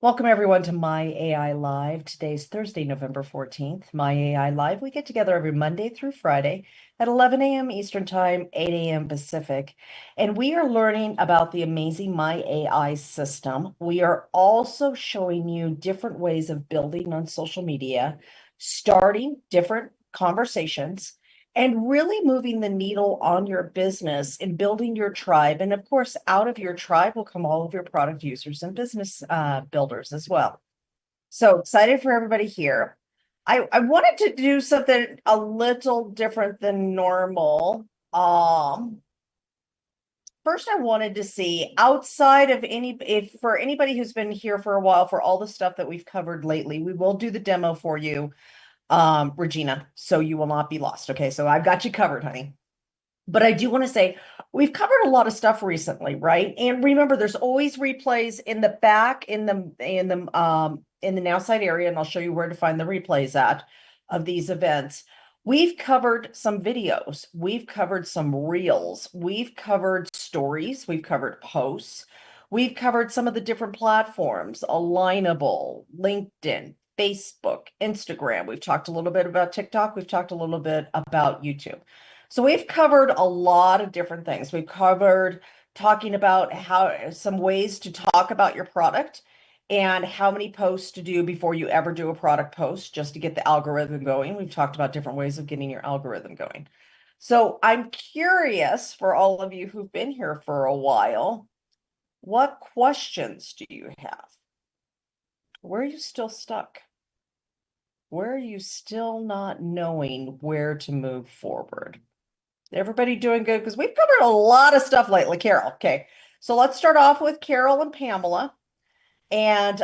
Welcome everyone to My AI Live. Today's Thursday, November 14th. My AI Live, we get together every Monday through Friday at 11 a.m. Eastern Time, 8 a.m. Pacific, and we are learning about the amazing My AI system. We are also showing you different ways of building on social media, starting different conversations, and really moving the needle on your business and building your tribe. And of course, out of your tribe will come all of your product users and business builders as well. So excited for everybody here. I wanted to do something a little different than normal. First, I wanted to see outside of if for anybody who's been here for a while, for all the stuff that we've covered lately, we will do the demo for you, Regina, so you will not be lost. Okay, so I've got you covered, honey. But I do want to say we've covered a lot of stuff recently, right? And remember, there's always replays in the back in the Nowsite area, and I'll show you where to find the replays at of these events. We've covered some videos, we've covered some reels, we've covered stories, we've covered posts, we've covered some of the different platforms, Alignable, LinkedIn, Facebook, Instagram. We've talked a little bit about TikTok, we've talked a little bit about YouTube. So we've covered a lot of different things. We've covered talking about how some ways to talk about your product and how many posts to do before you ever do a product post just to get the algorithm going. We've talked about different ways of getting your algorithm going. So I'm curious for all of you who've been here for a while, what questions do you have? Where are you still stuck? Where are you still not knowing where to move forward? Everybody doing good? Because we've covered a lot of stuff lately, Carol. Okay, so let's start off with Carol and Pamela, and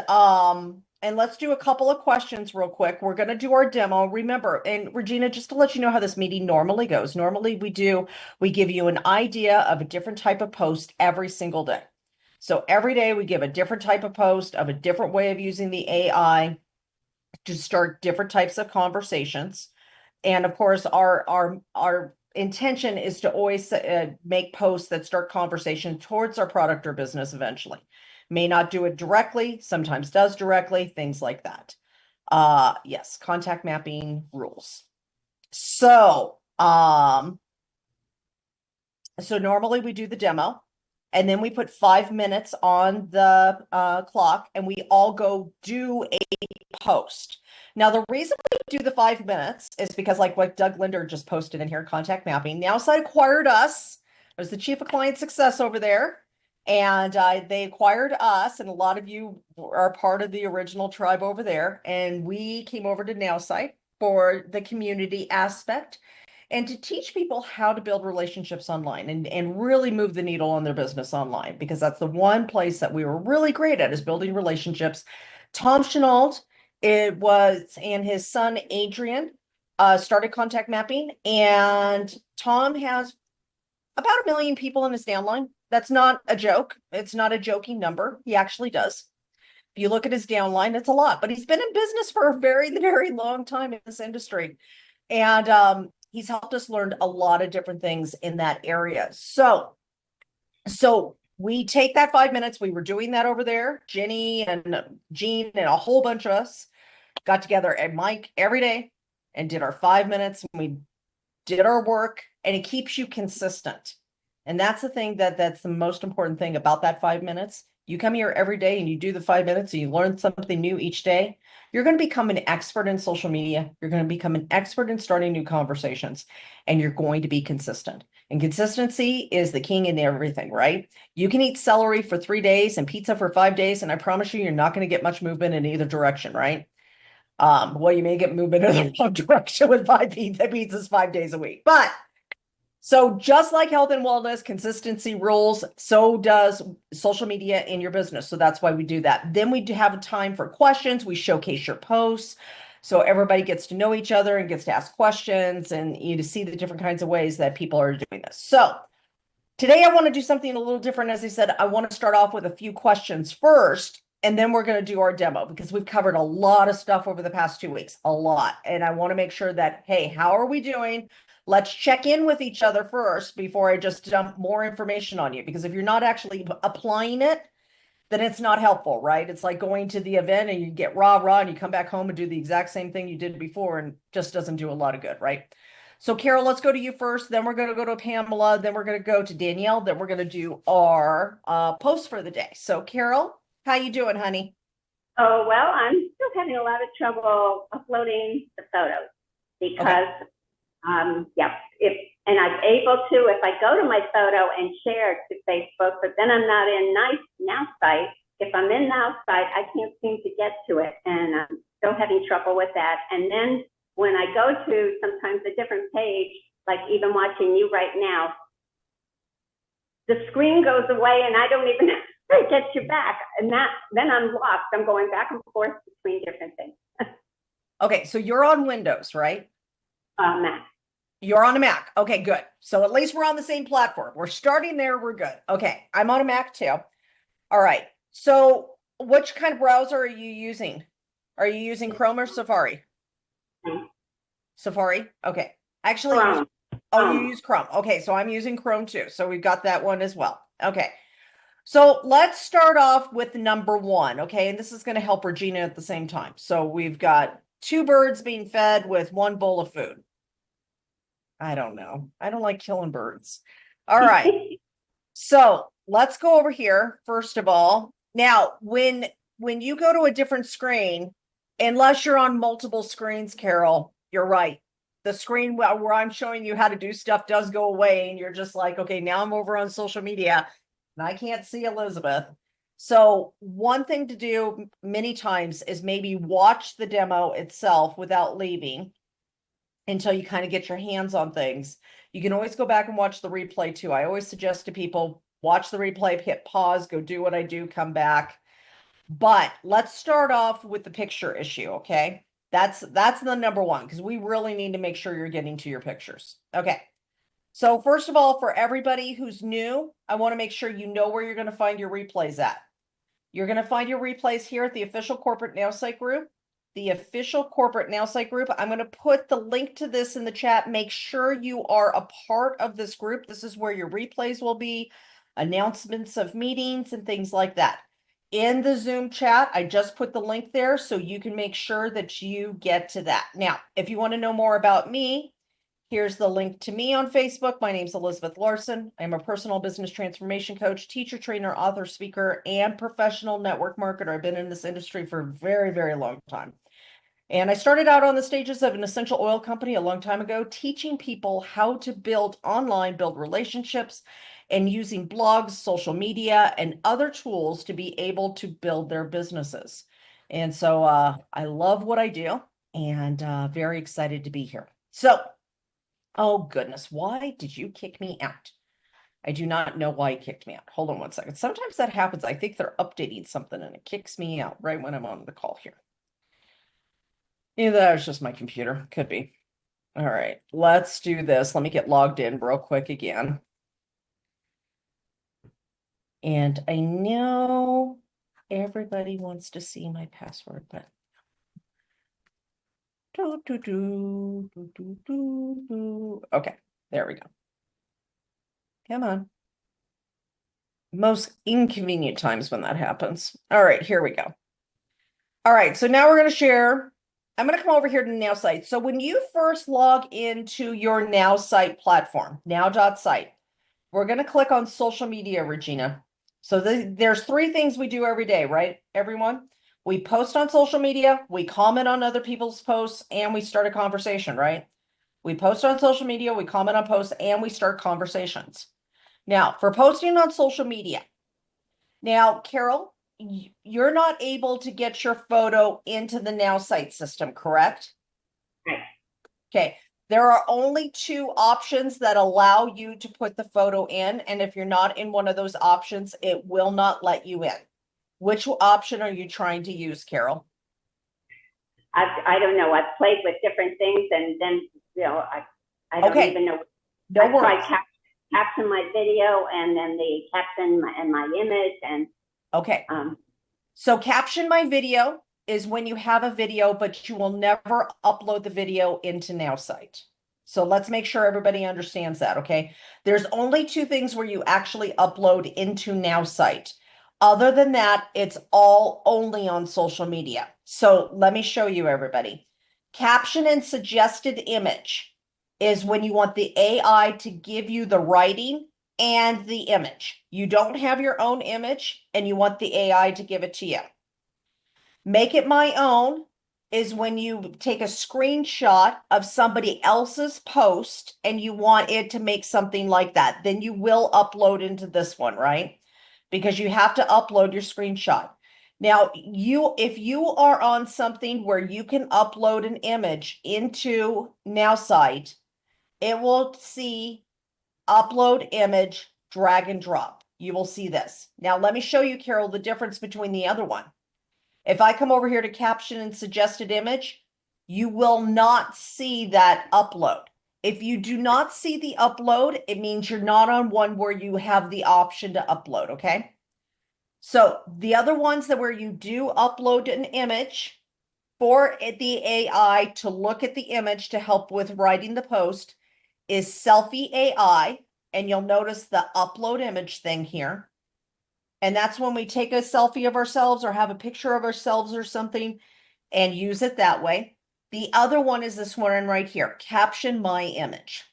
let's do a couple of questions real quick. We're going to do our demo. Remember, and Regina, just to let you know how this meeting normally goes. Normally, we give you an idea of a different type of post every single day. So every day we give a different type of post of a different way of using the AI to start different types of conversations. And of course, our intention is to always make posts that start conversation towards our product or business eventually. May not do it directly, sometimes does directly, things like that. Yes, contact mapping rules. So normally we do the demo, and then we put 5 minutes on the clock, and we all go do a post. Now, the reason we do the 5 minutes is because, like what Doug Linder just posted in here, contact mapping. Nowsite acquired us. I was the chief of client success over there, and they acquired us, and a lot of you are part of the original tribe over there. And we came over to Nowsite for the community aspect and to teach people how to build relationships online and really move the needle on their business online, because that's the one place that we were really great at, is building relationships. Tom Chenault, and his son Adrian started contact mapping, and Tom has about 1 million people in his downline. That's not a joke. It's not a joking number. He actually does. If you look at his downline, it's a lot, but he's been in business for a very, very long time in this industry. And he's helped us learn a lot of different things in that area. So we take that 5 minutes. We were doing that over there. Jenny and Jean and a whole bunch of us got together at Mike every day and did our 5 minutes. And we did our work, and it keeps you consistent. And that's the thing that's the most important thing about that 5 minutes. You come here every day and you do the 5 minutes and you learn something new each day. You're going to become an expert in social media. You're going to become an expert in starting new conversations, and you're going to be consistent. And consistency is the king in everything, right? You can eat celery for 3 days and pizza for 5 days, and I promise you're not going to get much movement in either direction, right? Well, you may get movement in the wrong direction with pizzas 5 days a week. But so just like health and wellness, consistency rules, so does social media in your business. So that's why we do that. Then we do have a time for questions. We showcase your posts, so everybody gets to know each other and gets to ask questions, and you to see the different kinds of ways that people are doing this. So today I want to do something a little different. As I said, I want to start off with a few questions first, and then we're going to do our demo, because we've covered a lot of stuff over the past 2 weeks, a lot. And I want to make sure that, hey, how are we doing? Let's check in with each other first before I just dump more information on you, because if you're not actually applying it, then it's not helpful, right? It's like going to the event and you get rah and you come back home and do the exact same thing you did before and just doesn't do a lot of good, right? So Carol, let's go to you first. Then we're going to go to Pamela. Then we're going to go to Danielle. Then we're going to do our post for the day. So Carol, how you doing, honey? Oh, well, I'm still having a lot of trouble uploading the photos because, yeah, and I'm able to, if I go to my photo and share it to Facebook, but then I'm not in Nowsite. If I'm in Nowsite, I can't seem to get to it, and I'm still having trouble with that. And then when I go to sometimes a different page, like even watching you right now, the screen goes away and I don't even get you back. And then I'm lost. I'm going back and forth between different things. Okay, so you're on Windows, right? Mac. You're on a Mac. Okay, good. So at least we're on the same platform. We're starting there. We're good. Okay, I'm on a Mac too. All right. So which kind of browser are you using? Are you using Chrome or Safari? Safari? Okay. Actually, Chrome. you use Chrome. Okay, so I'm using Chrome too. So we've got that one as well. Okay. So let's start off with number one. Okay, and this is going to help Regina at the same time. So we've got two birds being fed with one bowl of food. I don't know. I don't like killing birds. All right. So let's go over here first of all. Now, when you go to a different screen, unless you're on multiple screens, Carol, you're right. The screen where I'm showing you how to do stuff does go away, and you're just like, okay, now I'm over on social media and I can't see Elizabeth. So one thing to do many times is maybe watch the demo itself without leaving until you kind of get your hands on things. You can always go back and watch the replay too. I always suggest to people, watch the replay, hit pause, go do what I do, come back. But let's start off with the picture issue, okay? That's the number one, because we really need to make sure you're getting to your pictures. Okay. So first of all, for everybody who's new, I want to make sure you know where you're going to find your replays at. You're going to find your replays here at the official corporate Nowsite group. The official corporate Nowsite group. I'm going to put the link to this in the chat. Make sure you are a part of this group. This is where your replays will be, announcements of meetings and things like that. In the Zoom chat, I just put the link there so you can make sure that you get to that. Now, if you want to know more about me, here's the link to me on Facebook. My name's Elizabeth Larson. I'm a personal business transformation coach, teacher, trainer, author, speaker, and professional network marketer. I've been in this industry for a very, very long time. And I started out on the stages of an essential oil company a long time ago, teaching people how to build relationships, and using blogs, social media, and other tools to be able to build their businesses. And so I love what I do, and very excited to be here. So, oh goodness, why did you kick me out? I do not know why you kicked me out. Hold on one second. Sometimes that happens. I think they're updating something and it kicks me out right when I'm on the call here. Either that was just my computer. Could be. All right, let's do this. Let me get logged in real quick again. And I know everybody wants to see my password, but okay, there we go. Come on. Most inconvenient times when that happens. All right, here we go. All right, so now we're going to share. I'm going to come over here to Nowsite. So when you first log into your Nowsite platform, now.site, we're going to click on social media, Regina. So there's three things we do every day, right, everyone? We post on social media, we comment on other people's posts, and we start a conversation, right? We post on social media, we comment on posts, and we start conversations. Now, for posting on social media, now, Carol, you're not able to get your photo into the Nowsite system, correct? Right. Okay. There are only two options that allow you to put the photo in, and if you're not in one of those options, it will not let you in. Which option are you trying to use, Carol? I don't know. I've played with different things, and then I don't even know. No I worries. tried caption my video, and then the caption and my image, and okay. So caption my video is when you have a video, but you will never upload the video into Nowsite. So let's make sure everybody understands that, okay? There's only two things where you actually upload into Nowsite. Other than that, it's all only on social media. So let me show you, everybody. Caption and suggested image is when you want the AI to give you the writing and the image. You don't have your own image and you want the AI to give it to you. Make it my own is when you take a screenshot of somebody else's post and you want it to make something like that. Then you will upload into this one, right? Because you have to upload your screenshot. Now, if you are on something where you can upload an image into Nowsite, it will see upload image, drag and drop. You will see this. Now, let me show you, Carol, the difference between the other one. If I come over here to caption and suggested image, you will not see that upload. If you do not see the upload, it means you're not on one where you have the option to upload, okay? So the other ones that where you do upload an image for the AI to look at the image to help with writing the post is Selfie AI, and you'll notice the upload image thing here. And that's when we take a selfie of ourselves or have a picture of ourselves or something and use it that way. The other one is this one right here, caption my image.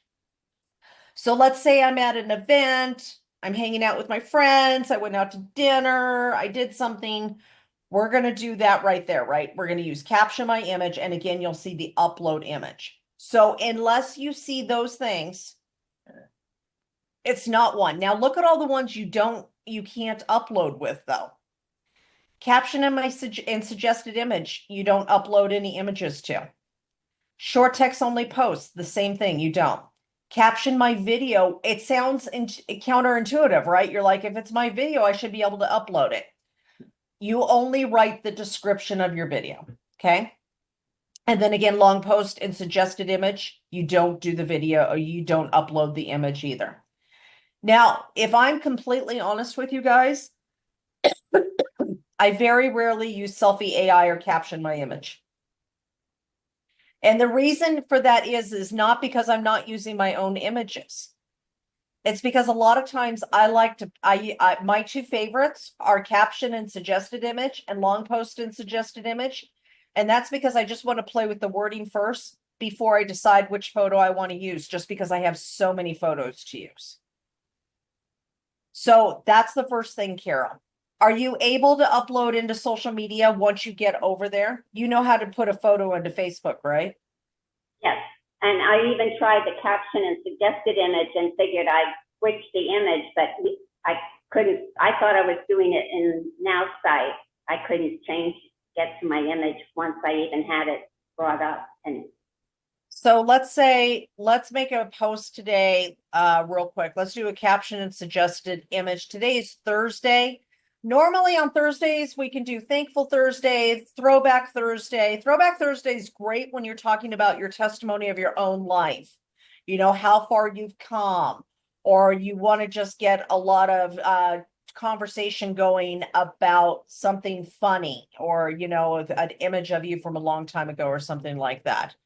So let's say I'm at an event, I'm hanging out with my friends, I went out to dinner, I did something. We're going to do that right there, right? We're going to use caption my image. And again, you'll see the upload image. So unless you see those things, it's not one. Now look at all the ones you can't upload with though. Caption and suggested image, you don't upload any images to. Short text only posts, the same thing, you don't. Caption my video, it sounds counterintuitive, right? You're like, if it's my video, I should be able to upload it. You only write the description of your video, okay? And then again, long post and suggested image, you don't do the video or you don't upload the image either. Now, if I'm completely honest with you guys, I very rarely use Selfie AI or caption my image. And the reason for that is not because I'm not using my own images. It's because a lot of times my two favorites are caption and suggested image and long post and suggested image. And that's because I just want to play with the wording first before I decide which photo I want to use, just because I have so many photos to use. So that's the first thing, Carol. Are you able to upload into social media once you get over there? You know how to put a photo into Facebook, right? Yes. And I even tried the caption and suggested image and figured I'd switch the image, but I couldn't. I thought I was doing it in Nowsite. I couldn't get to my image once I even had it brought up. And so let's make a post today, real quick. Let's do a caption and suggested image. Today is Thursday. Normally on Thursdays, we can do Thankful Thursday, Throwback Thursday. Throwback Thursday is great when you're talking about your testimony of your own life. You know, how far you've come, or you want to just get a lot of conversation going about something funny, or, you know, an image of you from a long time ago or something like that.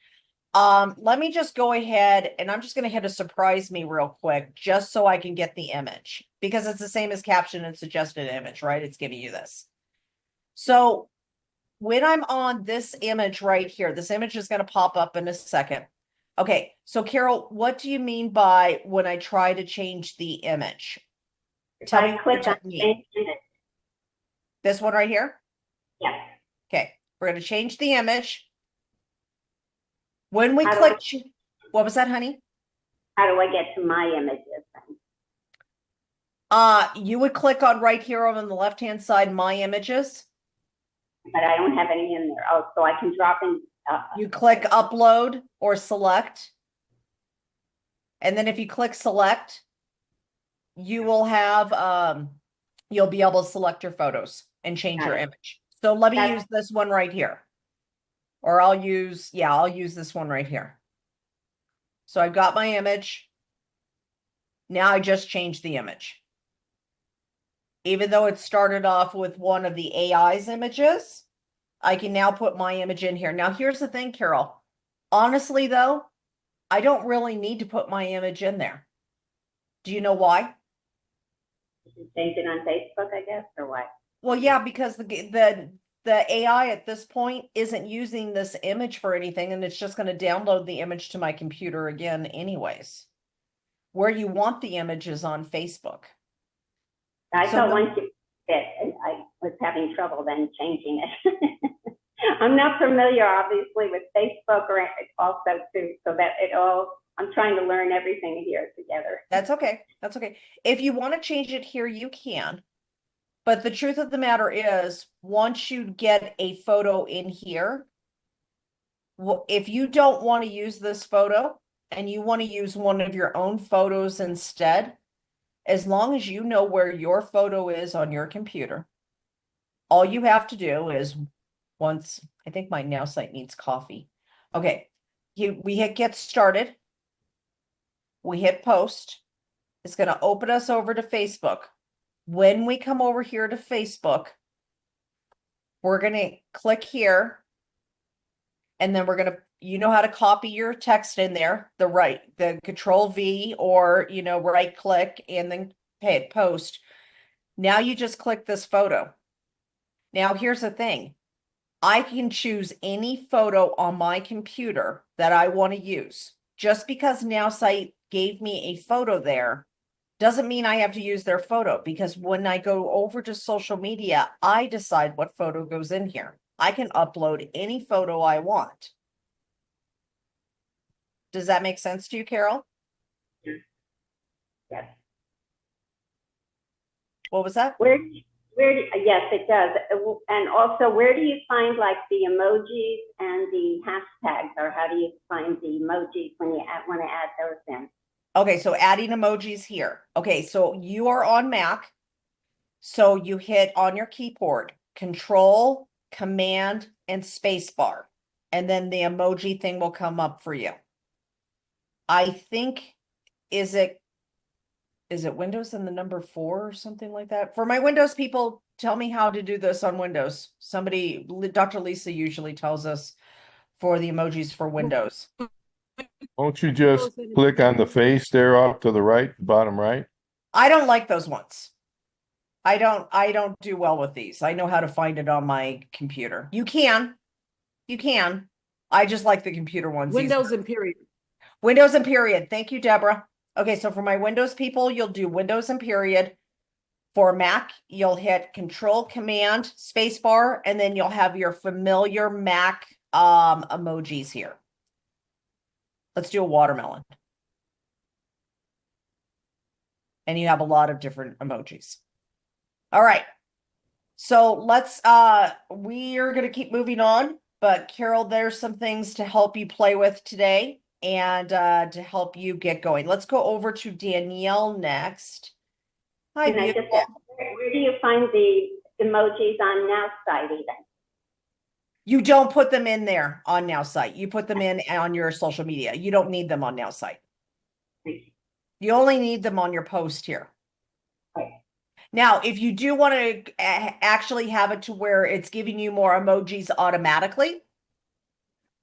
Let me just go ahead and I'm just going to hit a surprise me real quick, just so I can get the image, because it's the same as caption and suggested image, right? It's giving you this. So when I'm on this image right here, this image is going to pop up in a second. Okay. So Carol, what do you mean by when I try to change the image? Tell me click on change image. This one right here? Yes. Okay. We're going to change the image. When we click, what was that, honey? How do I get to my images? You would click on right here on the left-hand side, my images. But I don't have any in there. Oh, so I can drop in. You click upload or select. And then if you click select, you will have, you'll be able to select your photos and change your image. So let me use this one right here. Or I'll use this one right here. So I've got my image. Now I just changed the image. Even though it started off with one of the AI's images, I can now put my image in here. Now, here's the thing, Carol. Honestly, though, I don't really need to put my image in there. Do you know why? Change it on Facebook, I guess, or what? Well, yeah, because the AI at this point isn't using this image for anything, and it's just going to download the image to my computer again anyways. Where you want the image is on Facebook. I So thought once you it, I was having trouble then changing it. I'm not familiar, obviously, with Facebook or also too, so that it all, I'm trying to learn everything here together. that's okay. That's okay. If you want to change it here, you can. But the truth of the matter is, once you get a photo in here, if you don't want to use this photo and you want to use one of your own photos instead, as long as you know where your photo is on your computer, all you have to do is I think my Now site needs coffee. Okay, we hit get started. We hit post. It's going to open us over to Facebook. When we come over here to Facebook, we're going to click here. And then we're going to, you know how to copy your text in there, the Control V, or, right click and then hit post. Now you just click this photo. Now here's the thing. I can choose any photo on my computer that I want to use. Just because Nowsite gave me a photo there doesn't mean I have to use their photo, because when I go over to social media, I decide what photo goes in here. I can upload any photo I want. Does that make sense to you, Carol? Yes. What was that? Yes, it does. And also, where do you find like the emojis and the hashtags, or how do you find the emojis when you want to add those in? Okay, so adding emojis here. Okay, so you are on Mac. So you hit on your keyboard, Control, Command, and Spacebar. And then the emoji thing will come up for you. I think, is it Windows and the number 4 or something like that? For my Windows people, tell me how to do this on Windows. Somebody, Dr. Lisa usually tells us for the emojis for Windows. Won't you just click on the face there off to the right, bottom right? I don't like those ones. I don't do well with these. I know how to find it on my computer. You can. I just like the computer ones. Windows and period. Windows and period. Thank you, Deborah. Okay, so for my Windows people, you'll do Windows and period. For Mac, you'll hit Control, Command, Spacebar, and then you'll have your familiar Mac emojis here. Let's do a watermelon. And you have a lot of different emojis. All right. So we are going to keep moving on, but Carol, there's some things to help you play with today and to help you get going. Let's go over to Danielle next. Hi, beautiful. Where do you find the emojis on Nowsite even? You don't put them in there on Nowsite. You put them in on your social media. You don't need them on Nowsite. You only need them on your post here. Right. Now, if you do want to actually have it to where it's giving you more emojis automatically,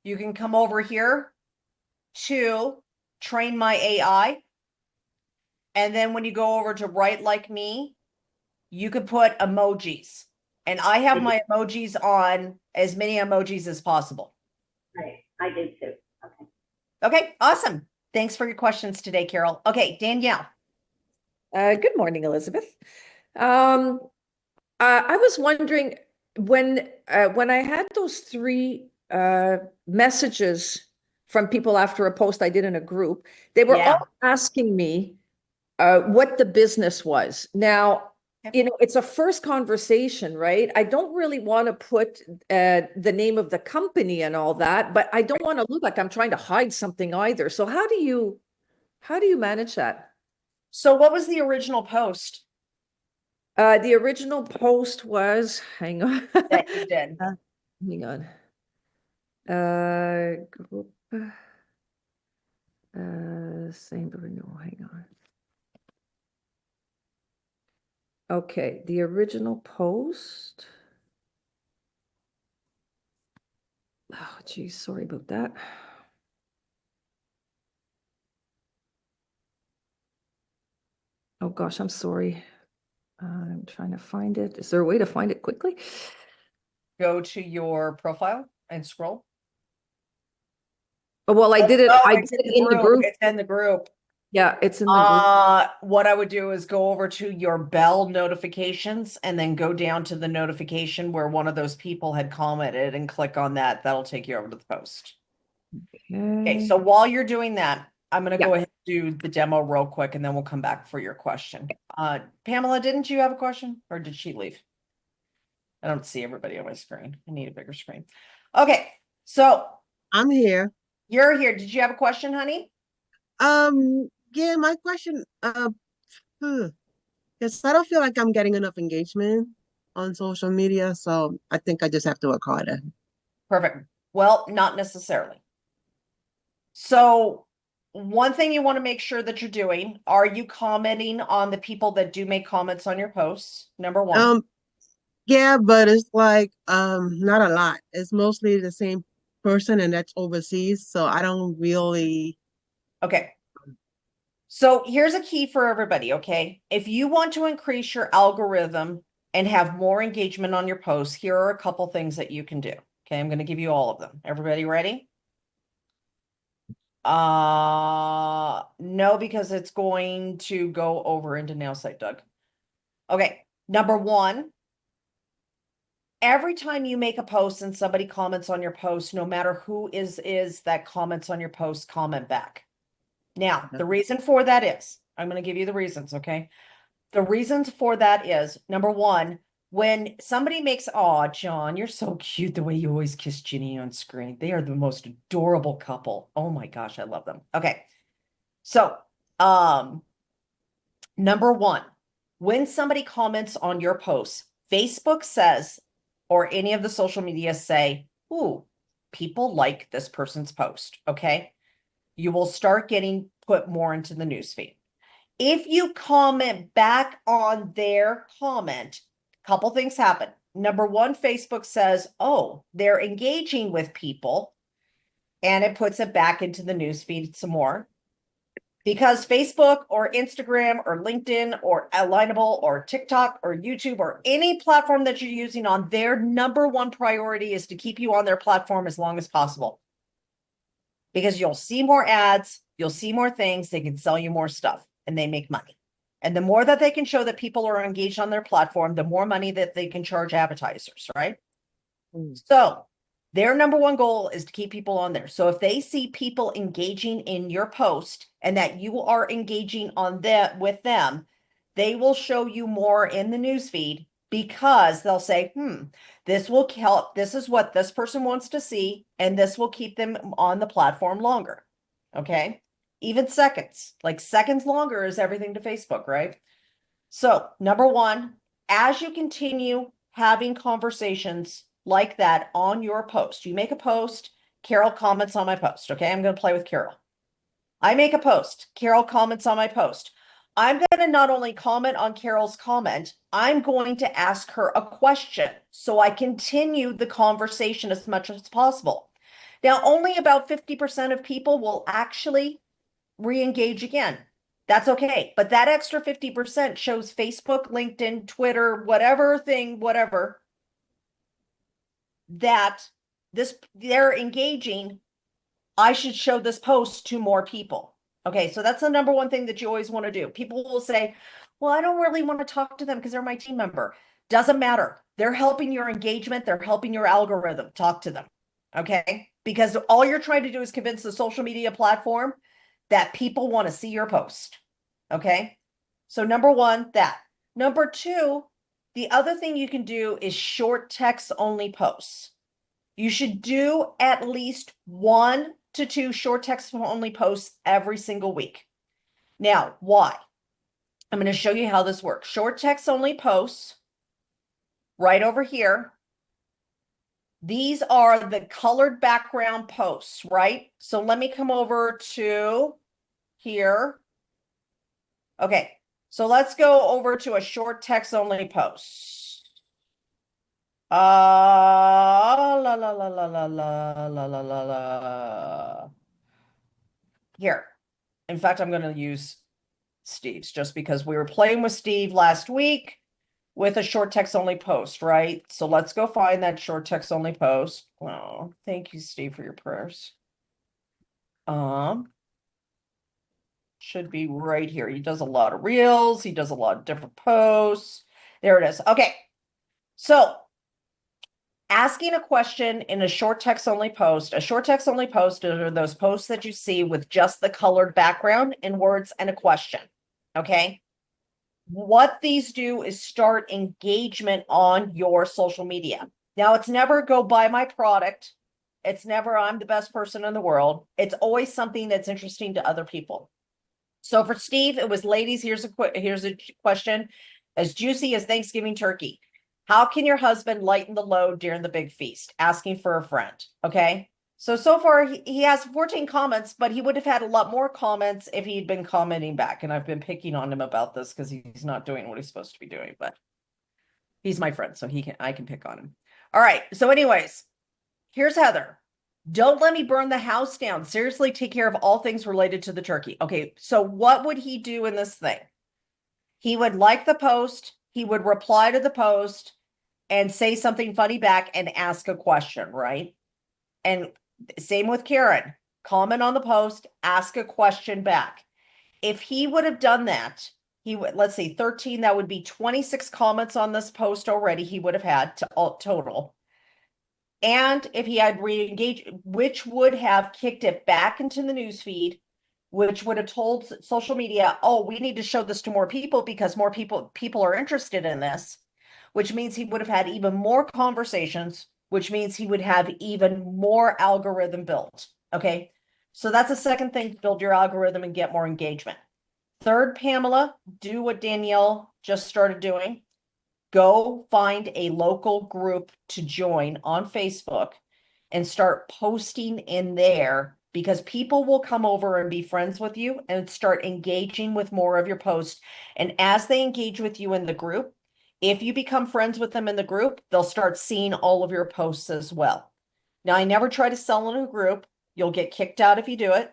you can come over here to train my AI. And then when you go over to write like me, you could put emojis. And I have my emojis on as many emojis as possible. Right, I did too. Okay. Okay, awesome. Thanks for your questions today, Carol. Okay, Danielle. Good morning, Elizabeth. I was wondering when I had those 3 messages from people after a post I did in a group, they were all asking me what the business was. Now, it's a first conversation, right? I don't really want to put the name of the company and all that, but I don't want to look like I'm trying to hide something either. So how do you manage that? So what was the original post? The original post was, hang on. That you did. Hang on. Group, same renewal, hang on. Okay, the original post. Oh, geez, sorry about that. Oh gosh, I'm sorry. I'm trying to find it. Is there a way to find it quickly? Go to your profile and scroll. Oh, well, I did it. Oh, I it's did in it the in the group. group. It's in the group. Yeah, it's in the group. What I would do is go over to your bell notifications and then go down to the notification where one of those people had commented and click on that. That'll take you over to the post. Okay, so while you're doing that, I'm going to go Yeah. ahead and do the demo real quick and then we'll come back for your question. Pamela, didn't you have a question or did she leave? I don't see everybody on my screen. I need a bigger screen. Okay, so I'm here. you're here. Did you have a question, honey? Yeah, my question, yes, I don't feel like I'm getting enough engagement on social media, so I think I just have to work harder. Perfect. Well, not necessarily. So one thing you want to make sure that you're doing, are you commenting on the people that do make comments on your posts? Number one. Yeah, but it's like, not a lot. It's mostly the same person and that's overseas, so I don't really. Okay. So here's a key for everybody, okay? If you want to increase your algorithm and have more engagement on your posts, here are a couple things that you can do. Okay, I'm going to give you all of them. Everybody ready? No, because it's going to go over into Nowsite, Doug. Okay, number one, every time you make a post and somebody comments on your post, no matter who is that comments on your post, comment back. Now, the reason for that is, I'm going to give you the reasons, okay? The reasons for that is, number one, when somebody makes, oh, John, you're so cute the way you always kiss Ginny on screen. They are the most adorable couple. Oh my gosh, I love them. Okay. So, number one, when somebody comments on your posts, Facebook says, or any of the social media say, ooh, people like this person's post. Okay. You will start getting put more into the newsfeed. If you comment back on their comment, a couple things happen. Number one, Facebook says, oh, they're engaging with people, and it puts it back into the newsfeed some more. Because Facebook or Instagram or LinkedIn or Alignable or TikTok or YouTube or any platform that you're using on, their number one priority is to keep you on their platform as long as possible. Because you'll see more ads, you'll see more things, they can sell you more stuff, and they make money. And the more that they can show that people are engaged on their platform, the more money that they can charge advertisers, right? So their number one goal is to keep people on there. So if they see people engaging in your post and that you are engaging on that with them, they will show you more in the newsfeed because they'll say, this will help. This is what this person wants to see, and this will keep them on the platform longer. Okay. Even seconds, like seconds longer is everything to Facebook, right? So, number one, as you continue having conversations like that on your post, you make a post, Carol comments on my post. Okay, I'm going to play with Carol. I make a post, Carol comments on my post. I'm going to not only comment on Carol's comment, I'm going to ask her a question so I continue the conversation as much as possible. Now, only about 50% of people will actually re-engage again. That's okay. But that extra 50% shows Facebook, LinkedIn, Twitter, whatever thing, whatever, that they're engaging. I should show this post to more people. Okay, so that's the number one thing that you always want to do. People will say, well, I don't really want to talk to them because they're my team member. Doesn't matter. They're helping your engagement. They're helping your algorithm. Talk to them. Okay, because all you're trying to do is convince the social media platform that people want to see your post. Okay, so number one, that. Number two, the other thing you can do is short text only posts. You should do at least 1 to 2 short text only posts every single week. Now, why? I'm going to show you how this works. Short text only posts right over here. These are the colored background posts, right? So let me come over to here. Okay, so let's go over to a short text only post. La la la la la la la la la la. Here. In fact, I'm going to use Steve's just because we were playing with Steve last week with a short text only post, right? So let's go find that short text only post. Oh, thank you, Steve, for your prayers. Should be right here. He does a lot of reels. He does a lot of different posts. There it is. Okay. So asking a question in a short text only post, a short text only post are those posts that you see with just the colored background and words and a question. Okay. What these do is start engagement on your social media. Now, it's never go buy my product. It's never I'm the best person in the world. It's always something that's interesting to other people. So for Steve, it was, ladies, here's a question. As juicy as Thanksgiving turkey. How can your husband lighten the load during the big feast? Asking for a friend. Okay. So far he has 14 comments, but he would have had a lot more comments if he'd been commenting back. And I've been picking on him about this because he's not doing what he's supposed to be doing, but he's my friend, so I can pick on him. All right. So anyways, here's Heather. Don't let me burn the house down. Seriously, take care of all things related to the turkey. Okay, so what would he do in this thing? He would like the post, he would reply to the post and say something funny back and ask a question, right? And same with Karen. Comment on the post, ask a question back. If he would have done that, he would, let's see, 13, that would be 26 comments on this post already he would have had to total. And if he had re-engaged, which would have kicked it back into the news feed, which would have told social media, oh, we need to show this to more people because more people are interested in this, which means he would have had even more conversations, which means he would have even more algorithm built. Okay. So that's the second thing, build your algorithm and get more engagement. Third, Pamela, do what Danielle just started doing. Go find a local group to join on Facebook and start posting in there, because people will come over and be friends with you and start engaging with more of your posts. And as they engage with you in the group, if you become friends with them in the group, they'll start seeing all of your posts as well. Now, I never try to sell in a group. You'll get kicked out if you do it.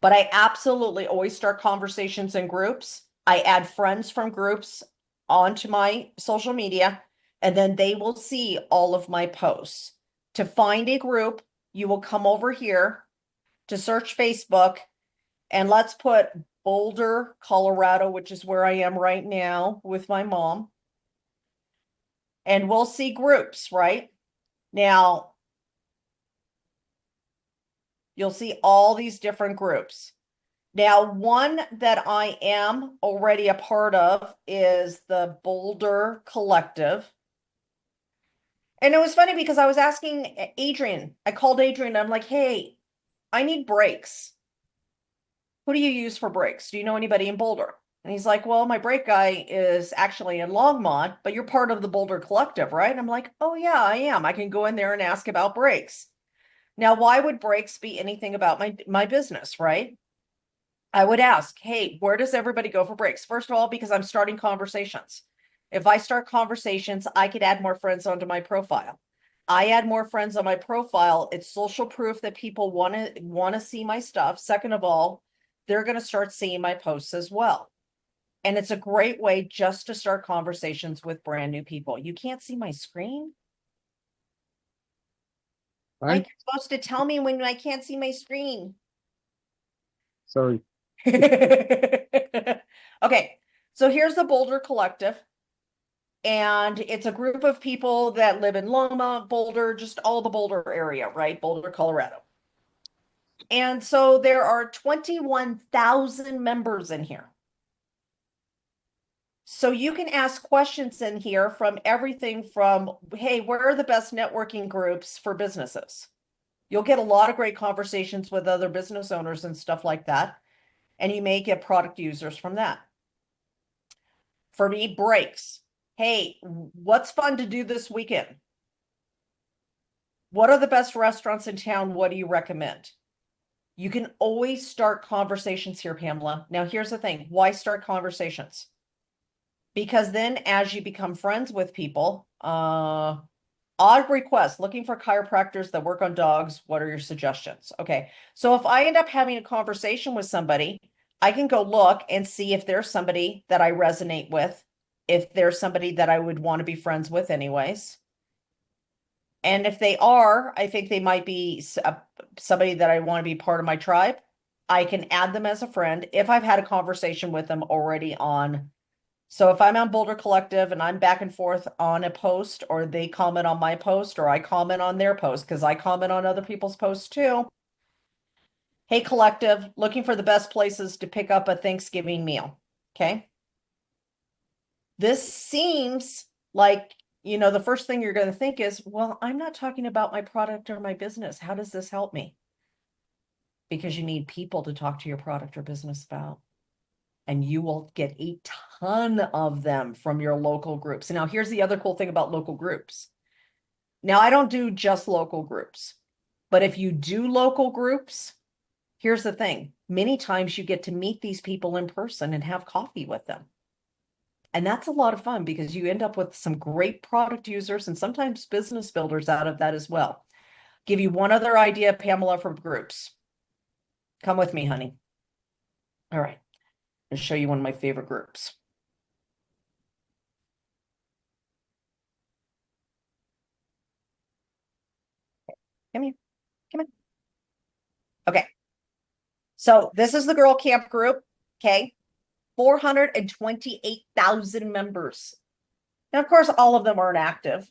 But I absolutely always start conversations in groups. I add friends from groups onto my social media, and then they will see all of my posts. To find a group, you will come over here to search Facebook, and let's put Boulder, Colorado, which is where I am right now with my mom. And we'll see groups, right? Now, you'll see all these different groups. Now, one that I am already a part of is the Boulder Collective. And it was funny because I was asking Adrian, I called Adrian, and I'm like, hey, I need brakes. Who do you use for brakes? Do you know anybody in Boulder? And he's like, well, my brake guy is actually in Longmont, but you're part of the Boulder Collective, right? And I'm like, oh yeah, I am. I can go in there and ask about brakes. Now, why would brakes be anything about my business, right? I would ask, hey, where does everybody go for breaks? First of all, because I'm starting conversations. If I start conversations, I could add more friends onto my profile. I add more friends on my profile. It's social proof that people want to see my stuff. Second of all, they're going to start seeing my posts as well. And it's a great way just to start conversations with brand new people. You can't see my screen? Like, you're supposed to tell me when I can't see my screen. Sorry. Okay, so here's the Boulder Collective. And it's a group of people that live in Longmont, Boulder, just all the Boulder area, right? Boulder, Colorado. And so there are 21,000 members in here. So you can ask questions in here from everything from, hey, where are the best networking groups for businesses? You'll get a lot of great conversations with other business owners and stuff like that. And you may get product users from that. For me, breaks. Hey, what's fun to do this weekend? What are the best restaurants in town? What do you recommend? You can always start conversations here, Pamela. Now, here's the thing. Why start conversations? Because then as you become friends with people, odd requests, looking for chiropractors that work on dogs. What are your suggestions? Okay. So if I end up having a conversation with somebody, I can go look and see if there's somebody that I resonate with if they're somebody that I would want to be friends with anyways. And if they are, I think they might be somebody that I want to be part of my tribe. I can add them as a friend if I've had a conversation with them already on. So if I'm on Boulder Collective and I'm back and forth on a post, or they comment on my post, or I comment on their post, because I comment on other people's posts too. Hey, Collective, looking for the best places to pick up a Thanksgiving meal. Okay. This seems like, the first thing you're going to think is, well, I'm not talking about my product or my business. How does this help me? Because you need people to talk to your product or business about. And you will get a ton of them from your local groups. Now, here's the other cool thing about local groups. Now, I don't do just local groups, but if you do local groups, here's the thing. Many times you get to meet these people in person and have coffee with them. And that's a lot of fun because you end up with some great product users and sometimes business builders out of that as well. Give you one other idea, Pamela, for groups. Come with me, honey. All right. I'll show you one of my favorite groups. Come here. Come on. Okay. So this is the girl camp group. Okay. 428,000 members. Now, of course, all of them aren't active,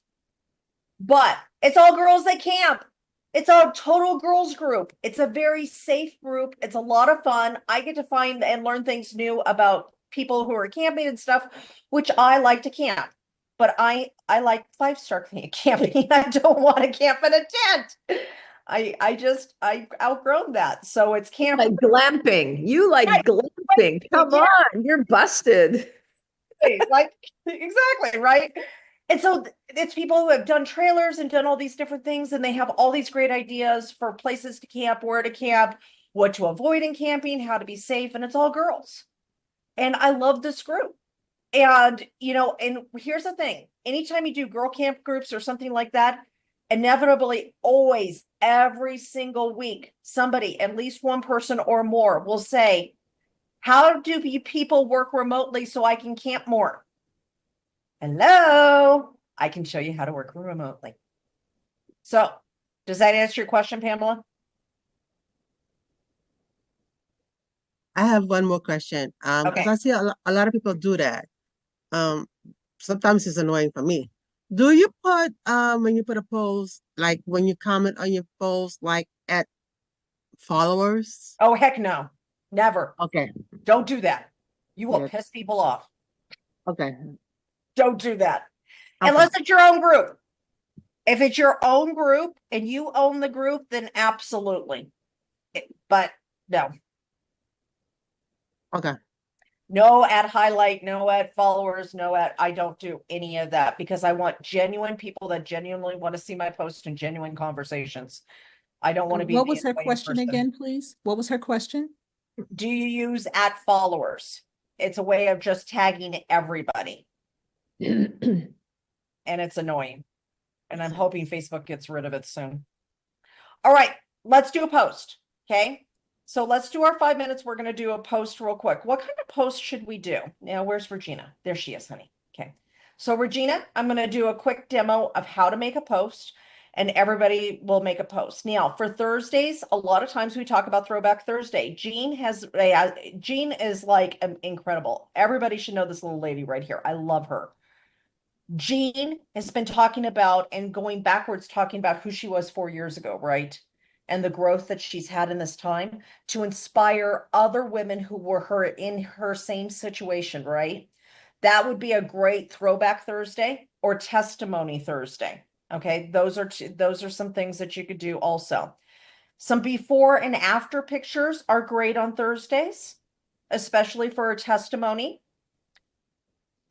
but it's all girls that camp. It's a total girls group. It's a very safe group. It's a lot of fun. I get to find and learn things new about people who are camping and stuff, which I like to camp. But I like 5-star camping. I don't want to camp in a tent. I've outgrown that. So it's camp. Like glamping. You like Right, glamping. Come yeah. on, you're busted. Like exactly, right? And so it's people who have done trailers and done all these different things, and they have all these great ideas for places to camp, where to camp, what to avoid in camping, how to be safe, and it's all girls. And I love this group. And and here's the thing. Anytime you do girl camp groups or something like that, inevitably, always, every single week, somebody, at least one person or more, will say, how do you people work remotely so I can camp more? Hello, I can show you how to work remotely. So, does that answer your question, Pamela? I have one more question. Because Okay. I see a lot of people do that. Um, Sometimes it's annoying for me. Do you put when you put a post, like when you comment on your post, like at followers? Oh, heck no. Never. Okay. Don't do that. You will Yeah. piss people off. Okay. Don't do that. Okay. Unless it's your own group. If it's your own group and you own the group, then absolutely. But no. Okay. No at highlight, no at followers, no at, I don't do any of that because I want genuine people that genuinely want to see my post and genuine conversations. I don't want to be What was the her annoying question person. again, please? What was her question? Do you use at followers? It's a way of just tagging everybody. And it's annoying. And I'm hoping Facebook gets rid of it soon. All right, let's do a post. Okay. So let's do our 5 minutes. We're going to do a post real quick. What kind of post should we do? Now, where's Regina? There she is, honey. Okay. So Regina, I'm going to do a quick demo of how to make a post, and everybody will make a post. Now, for Thursdays, a lot of times we talk about Throwback Thursday. Jean is like incredible. Everybody should know this little lady right here. I love her. Jean has been talking about and going backwards, talking about who she was 4 years ago, right? And the growth that she's had in this time to inspire other women who were in her same situation, right? That would be a great Throwback Thursday or Testimony Thursday. Okay, those are some things that you could do also. Some before and after pictures are great on Thursdays, especially for a testimony.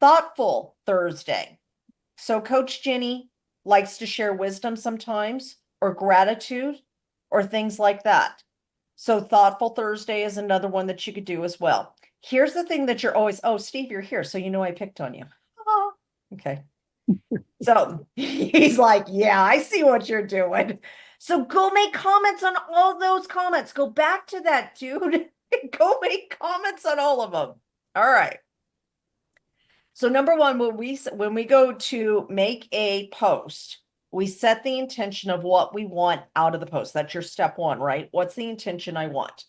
Thoughtful Thursday. So Coach Jenny likes to share wisdom sometimes, or gratitude, or things like that. So Thoughtful Thursday is another one that you could do as well. Here's the thing that you're always, oh, Steve, you're here, so you know I picked on you. Oh, okay. So he's like, yeah, I see what you're doing. So go make comments on all those comments. Go back to that, dude. Go make comments on all of them. All right. So number one, when we go to make a post, we set the intention of what we want out of the post. That's your step one, right? What's the intention I want?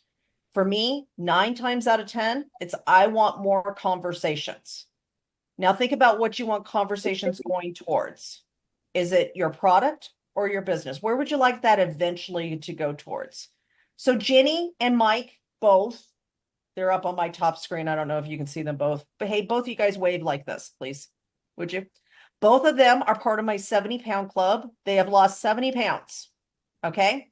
For me, 9 times out of 10, it's I want more conversations. Now think about what you want conversations going towards. Is it your product or your business? Where would you like that eventually to go towards? So Jenny and Mike both, they're up on my top screen. I don't know if you can see them both, but hey, both of you guys wave like this, please. Would you? Both of them are part of my 70-pound club. They have lost 70 pounds. Okay.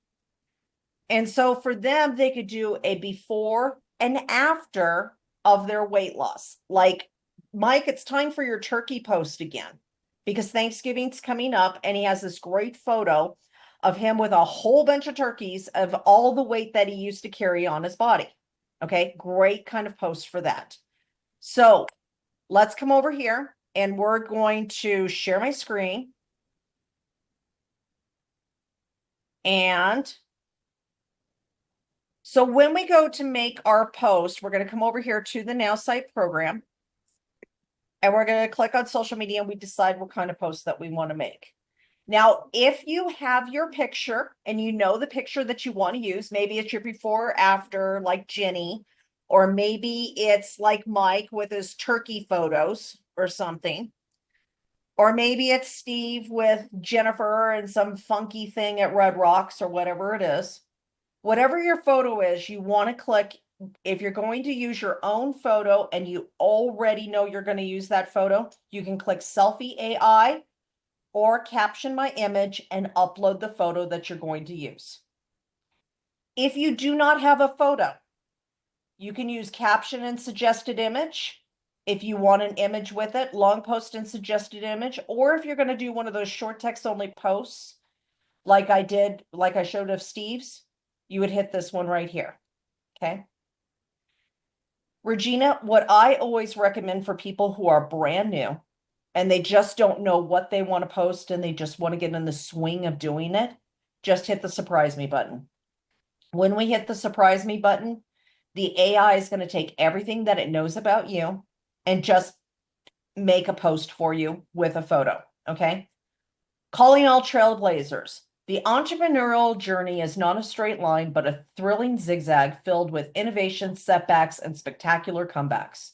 And so for them, they could do a before and after of their weight loss. Like, Mike, it's time for your turkey post again because Thanksgiving's coming up and he has this great photo of him with a whole bunch of turkeys of all the weight that he used to carry on his body. Okay, great kind of post for that. So let's come over here and we're going to share my screen. And so when we go to make our post, we're going to come over here to the Nowsite program. And we're going to click on social media and we decide what kind of post that we want to make. Now, if you have your picture and you know the picture that you want to use, maybe it's your before or after, like Jenny, or maybe it's like Mike with his turkey photos or something. Or maybe it's Steve with Jennifer and some funky thing at Red Rocks or whatever it is. Whatever your photo is, you want to click. If you're going to use your own photo and you already know you're going to use that photo, you can click Selfie AI or caption my image and upload the photo that you're going to use. If you do not have a photo, you can use caption and suggested image. If you want an image with it, long post and suggested image, or if you're going to do one of those short text only posts, like I did, like I showed of Steve's, you would hit this one right here. Okay. Regina, what I always recommend for people who are brand new and they just don't know what they want to post and they just want to get in the swing of doing it, just hit the surprise me button. When we hit the surprise me button, the AI is going to take everything that it knows about you and just make a post for you with a photo. Okay. Calling all trailblazers. The entrepreneurial journey is not a straight line, but a thrilling zigzag filled with innovation, setbacks, and spectacular comebacks.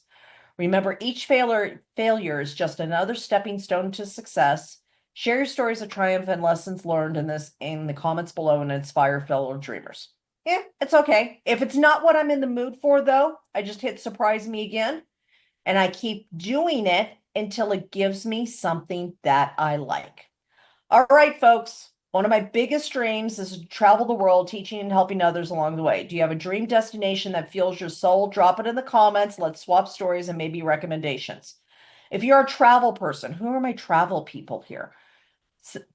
Remember, each failure is just another stepping stone to success. Share your stories of triumph and lessons learned in the comments below and inspire fellow dreamers. Yeah, it's okay. If it's not what I'm in the mood for, though, I just hit surprise me again, and I keep doing it until it gives me something that I like. All right, folks. One of my biggest dreams is to travel the world, teaching and helping others along the way. Do you have a dream destination that fuels your soul? Drop it in the comments. Let's swap stories and maybe recommendations. If you're a travel person, who are my travel people here?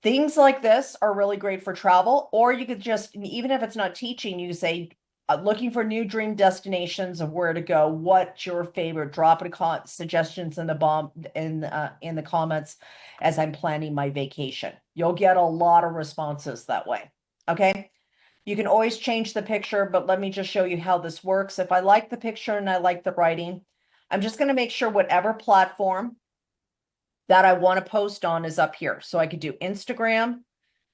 Things like this are really great for travel, or you could just, even if it's not teaching, you say, looking for new dream destinations of where to go. What's your favorite? Drop it suggestions in the comments as I'm planning my vacation. You'll get a lot of responses that way. Okay. You can always change the picture, but let me just show you how this works. If I like the picture and I like the writing, I'm just going to make sure whatever platform that I want to post on is up here. So I could do Instagram,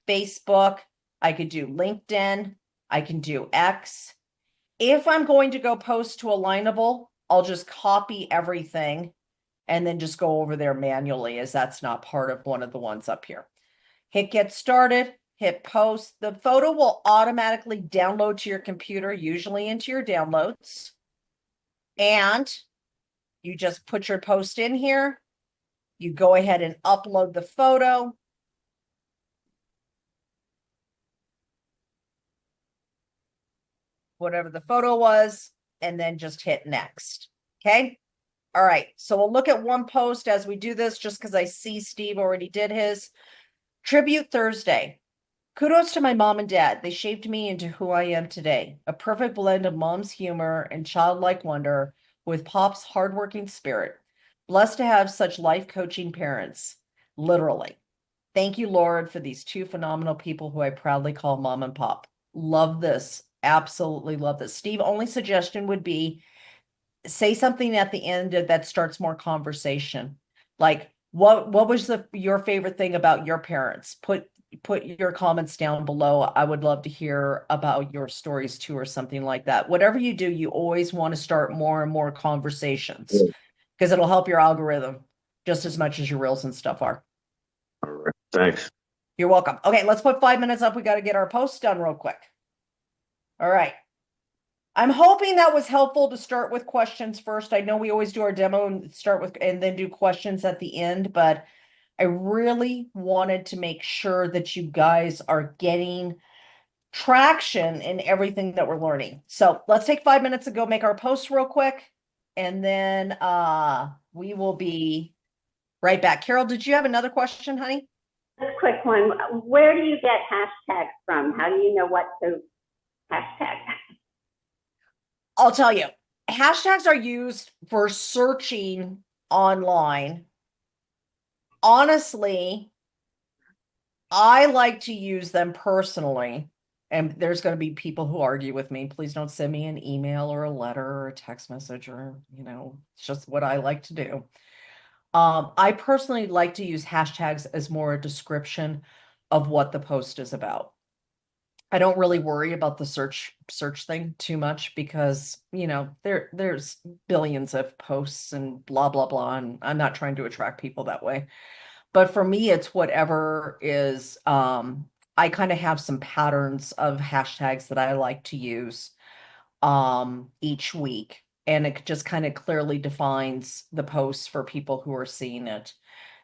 Facebook, I could do LinkedIn, I can do X. If I'm going to go post to Alignable, I'll just copy everything and then just go over there manually, as that's not part of one of the ones up here. Hit get started, hit post. The photo will automatically download to your computer, usually into your downloads. And you just put your post in here. You go ahead and upload the photo. Whatever the photo was, and then just hit next. Okay. All right. So we'll look at one post as we do this, just because I see Steve already did his. Tribute Thursday. Kudos to my mom and dad. They shaped me into who I am today. A perfect blend of mom's humor and childlike wonder with Pop's hardworking spirit. Blessed to have such life coaching parents. Literally. Thank you, Lord, for these two phenomenal people who I proudly call Mom and Pop. Love this. Absolutely love this. Steve, only suggestion would be say something at the end that starts more conversation. Like, what was your favorite thing about your parents? Put your comments down below. I would love to hear about your stories too, or something like that. Whatever you do, you always want to start more and more conversations because it'll help your algorithm just as much as your reels and stuff are. All right. Thanks. You're welcome. Okay, let's put 5 minutes up. We got to get our posts done real quick. All right. I'm hoping that was helpful to start with questions first. I know we always do our demo and start with and then do questions at the end, but I really wanted to make sure that you guys are getting traction in everything that we're learning. So let's take 5 minutes to go make our posts real quick, and then we will be right back. Carol, did you have another question, honey? Just a quick one. Where do you get hashtags from? How do you know what to hashtag? I'll tell you, hashtags are used for searching online. Honestly, I like to use them personally, and there's going to be people who argue with me. Please don't send me an email or a letter or a text message, or, it's just what I like to do. I personally like to use hashtags as more a description of what the post is about. I don't really worry about the search thing too much because, there's billions of posts and blah, blah, blah, and I'm not trying to attract people that way. But for me, it's whatever is, I kind of have some patterns of hashtags that I like to use each week. And it just kind of clearly defines the posts for people who are seeing it.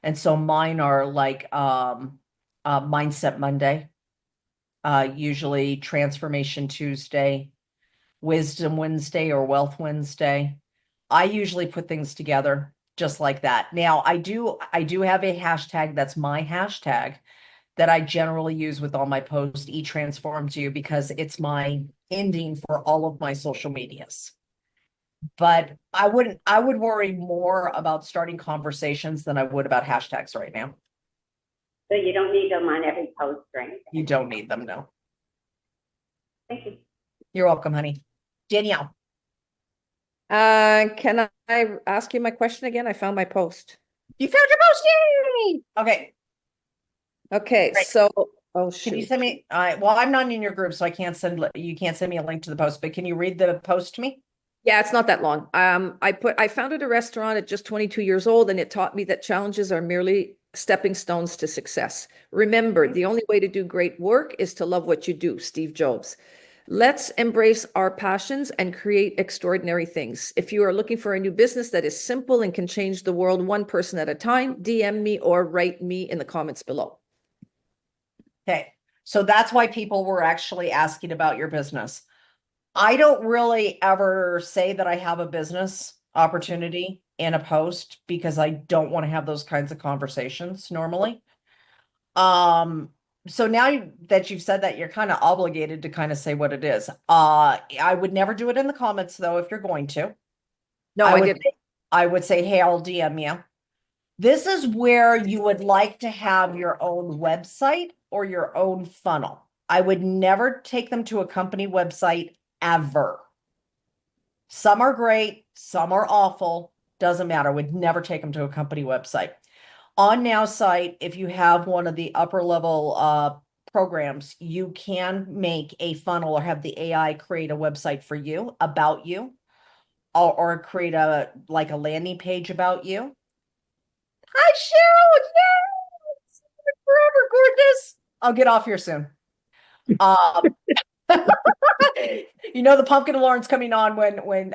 And so mine are like Mindset Monday, usually Transformation Tuesday, Wisdom Wednesday, or Wealth Wednesday. I usually put things together just like that. Now, I do have a hashtag that's my hashtag that I generally use with all my posts, eTransforms You, because it's my ending for all of my social medias. But I would worry more about starting conversations than I would about hashtags right now. So you don't need them on every post or anything. You don't need them, no. Thank you. You're welcome, honey. Danielle. Can I ask you my question again? I found my post. You found your post, yay! Okay. Okay, Great. so Can you shoot. send me? Well, I'm not in your group, so I can't send. You can't send me a link to the post. But can you read the post to me? Yeah, it's not that long. I founded a restaurant at just 22 years old, and it taught me that challenges are merely stepping stones to success. Remember, the only way to do great work is to love what you do. Steve Jobs. Let's embrace our passions and create extraordinary things. If you are looking for a new business that is simple and can change the world one person at a time, DM me or write me in the comments below. Okay. So that's why people were actually asking about your business. I don't really ever say that I have a business opportunity in a post because I don't want to have those kinds of conversations normally. So now that you've said that, you're kind of obligated to kind of say what it is. I would never do it in the comments though, if you're going to. No, I didn't. I would say, hey, I'll DM you. This is where you would like to have your own website or your own funnel. I would never take them to a company website ever. Some are great, some are awful, doesn't matter. Would never take them to a company website. On Nowsite, if you have one of the upper level programs, you can make a funnel or have the AI create a website for you about you, or create a landing page about you. Hi, Cheryl. Yes, forever, gorgeous. I'll get off here soon. The pumpkin alarm's coming on when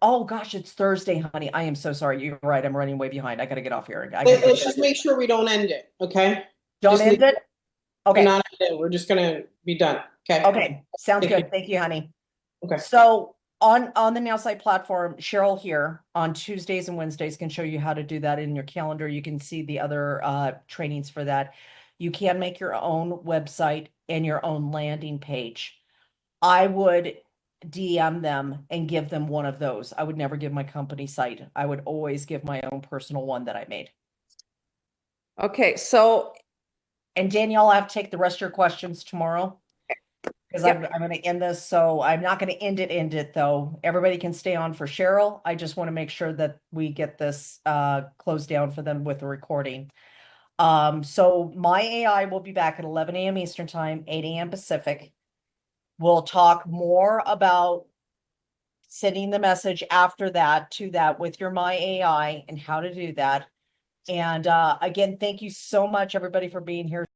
oh gosh, it's Thursday, honey. I am so sorry. You're right. I'm running way behind. I gotta get off here. Let's just make sure we don't end it, okay? Don't Just end it. Okay. Not end it. We're just gonna be done. Okay. Okay. Sounds Thank good. you. Thank you, honey. Okay. So on the Nowsite platform, Cheryl here on Tuesdays and Wednesdays can show you how to do that in your calendar. You can see the other trainings for that. You can make your own website and your own landing page. I would DM them and give them one of those. I would never give my company site. I would always give my own personal one that I made. Okay, so And Danielle, I'll have to take the rest of your questions tomorrow. Because Yep. I'm gonna end this, so I'm not gonna end it though. Everybody can stay on for Cheryl. I just want to make sure that we get this closed down for them with the recording. So my AI will be back at 11 a.m. Eastern time, 8 a.m. Pacific. We'll talk more about sending the message after that to that with your My AI and how to do that. And again, thank you so much, everybody, for being here.